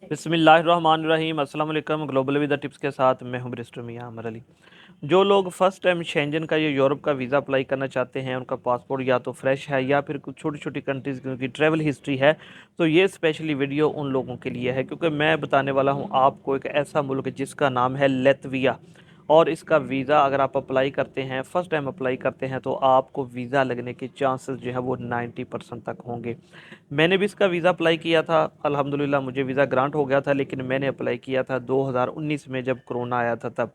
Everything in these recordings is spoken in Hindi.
बिस्मिल्लाहिर्रहमानिर्रहीम अस्सलाम वालेकुम। ग्लोबल विद टिप्स के साथ मैं हूं बैरिस्टर मियां अमर अली। जो लोग फर्स्ट टाइम शेंजन का या यूरोप का वीज़ा अप्लाई करना चाहते हैं, उनका पासपोर्ट या तो फ्रेश है या फिर कुछ छोटी छोटी कंट्रीज़ की ट्रैवल हिस्ट्री है, तो ये स्पेशली वीडियो उन लोगों के लिए है, क्योंकि मैं बताने वाला हूँ आपको एक ऐसा मुल्क जिसका नाम है लैत्विया। और इसका वीज़ा अगर आप अप्लाई करते हैं, फ़र्स्ट टाइम अप्लाई करते हैं, तो आपको वीज़ा लगने के चांसेस जो है वो 90% तक होंगे। मैंने भी इसका वीज़ा अप्लाई किया था, अल्हम्दुलिल्लाह मुझे वीज़ा ग्रांट हो गया था, लेकिन मैंने अप्लाई किया था 2019 में, जब कोरोना आया था तब।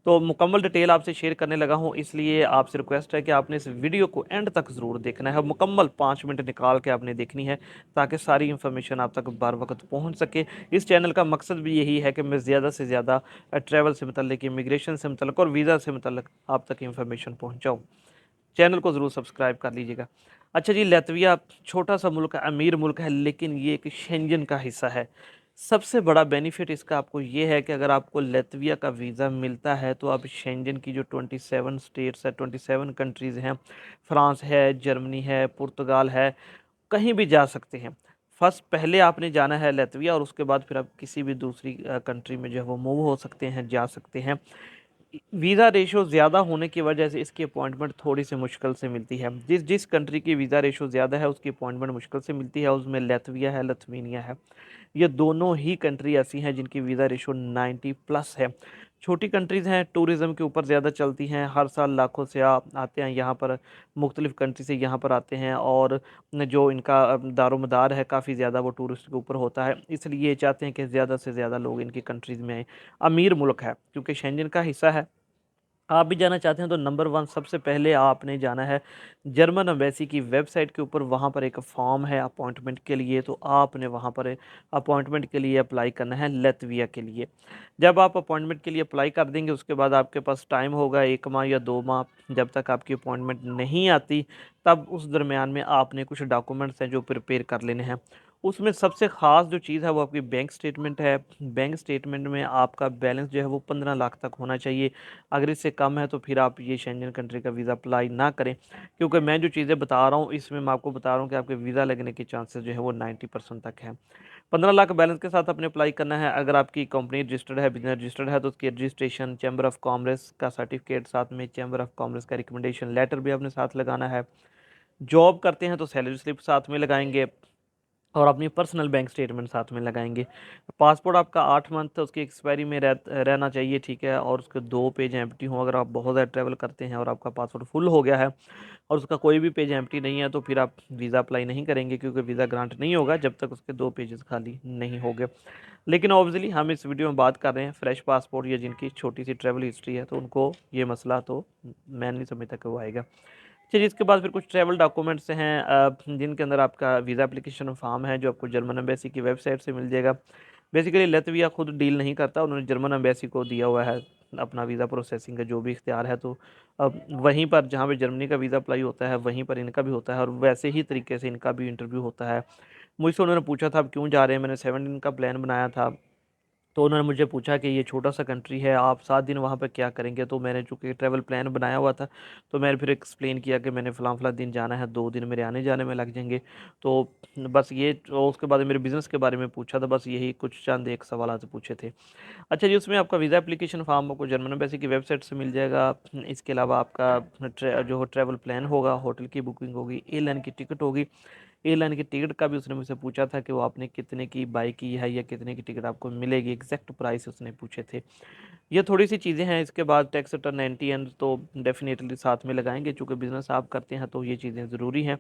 तो मुकम्मल डिटेल आपसे शेयर करने लगा हूँ, इसलिए आपसे रिक्वेस्ट है कि आपने इस वीडियो को एंड तक ज़रूर देखना है, मुकम्मल 5 मिनट निकाल के आपने देखनी है, ताकि सारी इन्फॉर्मेशन आप तक बार वक्त पहुँच सके। इस चैनल का मकसद भी यही है कि मैं ज़्यादा से ज़्यादा ट्रैवल से मतलब इमिग्रेशन से मतलब और वीज़ा से मतलब आप तक इन्फॉर्मेशन पहुँचाऊँ। चैनल को ज़रूर सब्सक्राइब कर लीजिएगा। अच्छा जी, लैत्विया छोटा सा मुल्क है, अमीर मुल्क है, लेकिन ये एक शेंजन का हिस्सा है। सबसे बड़ा बेनिफिट इसका आपको ये है कि अगर आपको लैत्विया का वीज़ा मिलता है, तो आप शेंजन की जो 27 स्टेट्स है, 27 कंट्रीज़ हैं, फ्रांस है, जर्मनी है, पुर्तगाल है, कहीं भी जा सकते हैं। फर्स्ट पहले आपने जाना है लैत्विया, और उसके बाद फिर आप किसी भी दूसरी कंट्री में जो है वो मूव हो सकते हैं, जा सकते हैं। वीज़ा रेशो ज़्यादा होने की वजह से इसकी अपॉइंटमेंट थोड़ी सी मुश्किल से मिलती है। जिस जिस कंट्री की वीज़ा रेशो ज़्यादा है, उसकी अपॉइंटमेंट मुश्किल से मिलती है, उसमें लैत्विया है, लिथुआनिया है। ये दोनों ही कंट्री ऐसी हैं जिनकी वीज़ा रेशो 90 प्लस है। छोटी कंट्रीज़ हैं, टूरिज़्म के ऊपर ज़्यादा चलती हैं, हर साल लाखों से आते हैं यहाँ पर, मुख्तलिफ़ कंट्री से यहाँ पर आते हैं, और जो इनका दारोमदार है काफ़ी ज़्यादा वो टूरिस्ट के ऊपर होता है, इसलिए ये चाहते हैं कि ज़्यादा से ज़्यादा लोग इनकी कंट्रीज़ में आएँ। अमीर मुल्क है क्योंकि शेंजन का हिस्सा है। आप भी जाना चाहते हैं तो नंबर 1 सबसे पहले आपने जाना है जर्मन एम्बेसी की वेबसाइट के ऊपर। वहाँ पर एक फॉर्म है अपॉइंटमेंट के लिए, तो आपने वहाँ पर अपॉइंटमेंट के लिए अप्लाई करना है लैत्विया के लिए। जब आप अपॉइंटमेंट के लिए अप्लाई कर देंगे, उसके बाद आपके पास टाइम होगा 1 माह या 2 माह, जब तक आपकी अपॉइंटमेंट नहीं आती, तब उस दरमियान में आपने कुछ डॉक्यूमेंट्स हैं जो प्रिपेयर कर लेने हैं। उसमें सबसे ख़ास जो चीज़ है वो आपकी बैंक स्टेटमेंट है। बैंक स्टेटमेंट में आपका बैलेंस जो है वो 15 लाख तक होना चाहिए। अगर इससे कम है तो फिर आप ये शेंजन कंट्री का वीज़ा अप्लाई ना करें, क्योंकि मैं जो चीज़ें बता रहा हूँ इसमें मैं आपको बता रहा हूँ कि आपके वीज़ा लगने के चांसेस जो है वो 90% तक हैं। 15 लाख बैलेंस के साथ आपने अप्लाई करना है। अगर आपकी कंपनी रजिस्टर्ड है, बिजनेस रजिस्टर्ड है, तो उसकी रजिस्ट्रेशन, चैम्बर ऑफ कॉमर्स का सर्टिफिकेट, साथ में चैम्बर ऑफ कॉमर्स का रिकमेंडेशन लेटर भी आपने साथ लगाना है। जॉब करते हैं तो सैलरी स्लिप साथ में लगाएंगे, और अपनी पर्सनल बैंक स्टेटमेंट साथ में लगाएंगे। पासपोर्ट आपका 8 मंथ उसकी एक्सपायरी में रहना चाहिए, ठीक है, और उसके 2 पेज एम्प्टी हों। अगर आप बहुत ज़्यादा ट्रैवल करते हैं और आपका पासपोर्ट फुल हो गया है और उसका कोई भी पेज एम्प्टी नहीं है, तो फिर आप वीज़ा अप्लाई नहीं करेंगे, क्योंकि वीज़ा ग्रांट नहीं होगा जब तक उसके 2 पेजेस खाली नहीं होंगे। लेकिन ऑब्वियसली हम इस वीडियो में बात कर रहे हैं फ्रेश पासपोर्ट या जिनकी छोटी सी ट्रैवल हिस्ट्री है, तो उनको ये मसला तो मैं नहीं समझता कि वो आएगा। चलिए, इसके बाद फिर कुछ ट्रैवल डॉक्यूमेंट्स हैं जिनके अंदर आपका वीज़ा एप्लीकेशन फॉर्म है, जो आपको जर्मन एम्बेसी की वेबसाइट से मिल जाएगा। बेसिकली लैत्विया खुद डील नहीं करता, उन्होंने जर्मन एम्बेसी को दिया हुआ है अपना वीज़ा प्रोसेसिंग का जो भी इख्तियार है। तो अब वहीं पर जहाँ पे जर्मनी का वीज़ा अप्लाई होता है, वहीं पर इनका भी होता है, और वैसे ही तरीके से इनका भी इंटरव्यू होता है। मुझसे उन्होंने पूछा था आप क्यों जा रहे हैं, मैंने 7 दिन का प्लान बनाया था। तो उन्होंने मुझे पूछा कि ये छोटा-सा कंट्री है, आप 7 दिन वहाँ पे क्या करेंगे? तो मैंने चूँकि ट्रैवल प्लान बनाया हुआ था, तो मैंने फिर एक्सप्लेन किया कि मैंने फलाँ-फलाँ दिन जाना है, 2 दिन मेरे आने-जाने में लग जाएँगे। तो बस ये, तो उसके बाद मेरे बिज़नेस के बारे में पूछा था, बस यही कुछ चंद एक सवालात पूछे थे। अच्छा जी, उसमें आपका वीज़ा एप्लीकेशन फॉर्म आपको जर्मन एम्बेसी की वेबसाइट से मिल जाएगा। इसके अलावा आपका जो ट्रैवल प्लान होगा, होटल की बुकिंग होगी, एयरलाइन की टिकट होगी। एयरलाइन की टिकट का भी उसने मुझसे पूछा था कि वो आपने कितने की बाई की है या कितने की टिकट आपको मिलेगी, एग्जैक्ट प्राइस उसने पूछे थे। ये थोड़ी सी चीज़ें हैं। इसके बाद टैक्स रिटर्न, एनटीएन तो डेफिनेटली साथ में लगाएंगे, चूँकि बिज़नेस आप करते हैं तो ये चीज़ें ज़रूरी हैं,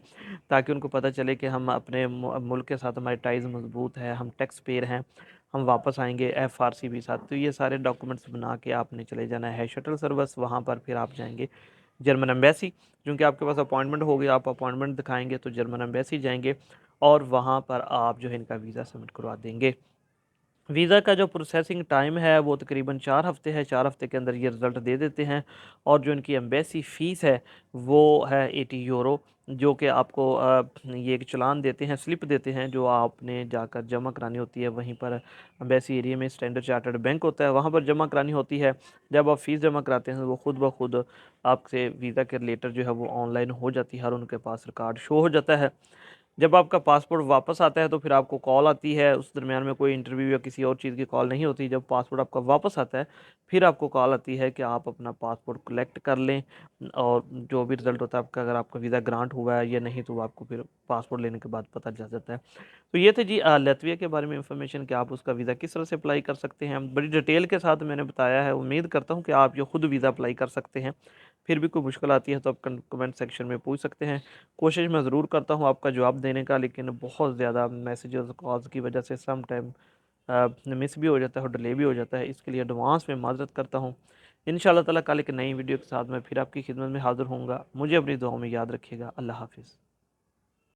ताकि उनको पता चले कि हम अपने मुल्क के साथ हमारी टाइज़ मजबूत है, हम टैक्स पेयर हैं, हम वापस आएंगे, एफआरसी भी साथ। तो ये सारे डॉक्यूमेंट्स बना के आपने चले जाना है शटल सर्विस, वहाँ पर फिर आप जाएंगे जर्मन एम्बेसी। क्योंकि आपके पास अपॉइंटमेंट होगी, आप अपॉइंटमेंट दिखाएंगे तो जर्मन एम्बेसी जाएंगे, और वहाँ पर आप जो है इनका वीज़ा सबमिट करवा देंगे। वीज़ा का जो प्रोसेसिंग टाइम है वो तकरीबन 4 हफ़्ते है, 4 हफ़्ते के अंदर ये रिज़ल्ट दे देते हैं। और जो इनकी एम्बेसी फ़ीस है वो है 80 यूरो, जो कि आपको ये एक चालान देते हैं, स्लिप देते हैं, जो आपने जाकर जमा करानी होती है। वहीं पर एम्बेसी एरिया में स्टैंडर्ड चार्टर्ड बैंक होता है, वहाँ पर जमा करानी होती है। जब आप फ़ीस जमा कराते हैं, वो खुद ब खुद आपसे वीज़ा के रिलेटेड जो है वो ऑनलाइन हो जाती है, और उनके पास रिकॉर्ड शो हो जाता है। जब आपका पासपोर्ट वापस आता है तो फिर आपको कॉल आती है, उस दरमियान में कोई इंटरव्यू या किसी और चीज़ की कॉल नहीं होती। जब पासपोर्ट आपका वापस आता है फिर आपको कॉल आती है कि आप अपना पासपोर्ट कलेक्ट कर लें, और जो भी रिज़ल्ट होता है आपका, अगर आपका वीज़ा ग्रांट हुआ है या नहीं, तो वो आपको फिर पासपोर्ट लेने के बाद पता चल जाता है। तो ये थे जी लातविया के बारे में इंफॉर्मेशन कि आप उसका वीज़ा किस तरह से अप्लाई कर सकते हैं। बड़ी डिटेल के साथ मैंने बताया है, उम्मीद करता हूँ कि आप ये खुद वीज़ा अप्लाई कर सकते हैं। फिर भी कोई मुश्किल आती है तो आप कमेंट सेक्शन में पूछ सकते हैं। कोशिश मैं ज़रूर करता हूँ आपका जवाब देने का, लेकिन बहुत ज़्यादा मैसेजेस कॉल्स की वजह से सम टाइम मिस भी हो जाता है और डिले भी हो जाता है। इसके लिए एडवांस में माज़रत करता हूँ। इंशाअल्लाह ताला कल एक नई वीडियो के साथ मैं फिर आपकी खिदमत में हाज़िर होऊंगा। मुझे अपनी दुआओं में याद रखिएगा। अल्लाह हाफ़िज़।